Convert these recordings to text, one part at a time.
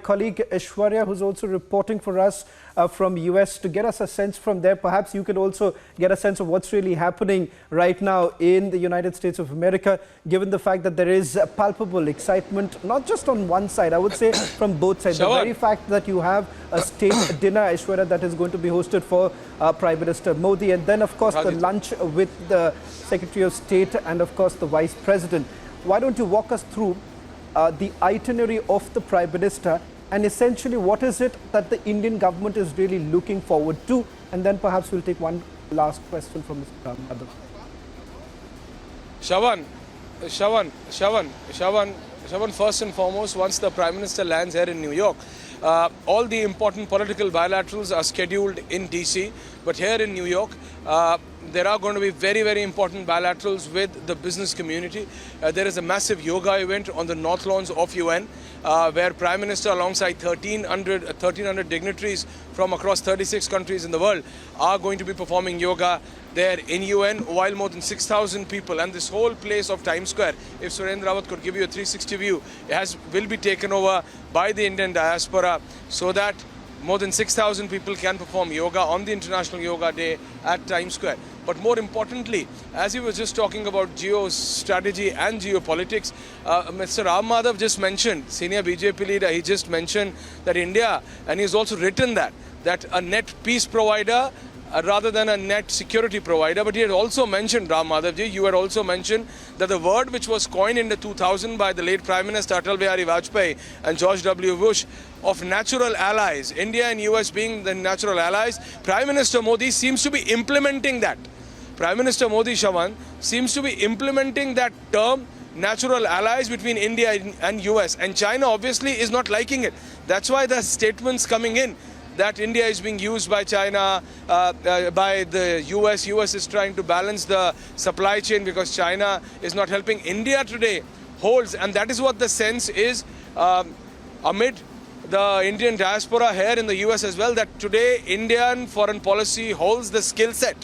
colleague Aishwarya, who's also reporting for us from US, to get us a sense from there. Perhaps you could also get a sense of what's really happening right now in the United States of America, given the fact that there is palpable excitement, not just on one side, I would say from both sides. The very fact that you have a state dinner, Aishwarya, that is going to be hosted for Prime Minister Modi, and then, of course, the lunch with the Secretary of State and, of course, the Vice President. Why don't you walk us through the itinerary of the Prime Minister and essentially what is it that the Indian government is really looking forward to? And then perhaps we'll take one last question from Mr. Madhav. Shravan, first and foremost, once the Prime Minister lands here in New York, all the important political bilaterals are scheduled in DC, but here in New York, there are going to be very, very important bilaterals with the business community. There is a massive yoga event on the North Lawns of UN, where Prime Minister alongside 1,300 dignitaries from across 36 countries in the world are going to be performing yoga there in UN, while more than 6,000 people, and this whole place of Times Square, if Surendra Rawat could give you a 360 view, will be taken over by the Indian diaspora so that more than 6,000 people can perform yoga on the International Yoga Day at Times Square. But more importantly, as he was just talking about geostrategy and geopolitics, Mr. Ram Madhav just mentioned, senior BJP leader, he just mentioned that India, and he's also written that a net peace provider rather than a net security provider. But he had also mentioned, Ram Madhavji, you had also mentioned that the word which was coined in the 2000 by the late Prime Minister Atal Bihari Vajpayee and George W. Bush of natural allies, India and US being the natural allies, Prime Minister Modi seems to be implementing that. Prime Minister Modi, Shravan, seems to be implementing that term, natural allies between India and US. And China obviously is not liking it. That's why the statements coming in that India is being used by China, by the US. US is trying to balance the supply chain because China is not helping. India today holds, and that is what the sense is amid the Indian diaspora here in the US as well, that today Indian foreign policy holds the skill set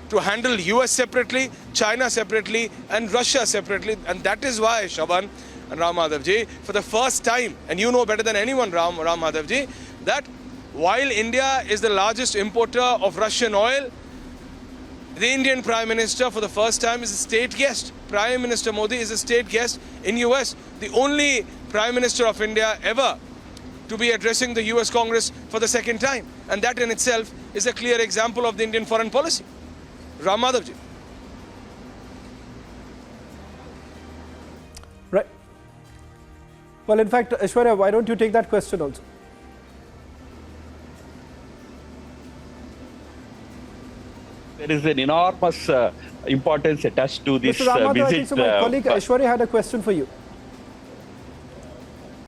to handle US separately, China separately, and Russia separately. And that is why, Shravan and Ram Madhavji, for the first time, and you know better than anyone, Ram Madhavji, that while India is the largest importer of Russian oil, the Indian Prime Minister for the first time is a state guest. Prime Minister Modi is a state guest in US. The only Prime Minister of India ever to be addressing the US Congress for the second time. And that in itself is a clear example of the Indian foreign policy. Ram Madhavji. Right. Well, in fact, Aishwarya, why don't you take that question also? There is an enormous importance attached to this Mr. Ram Madhav, visit. I think so my colleague Aishwarya had a question for you.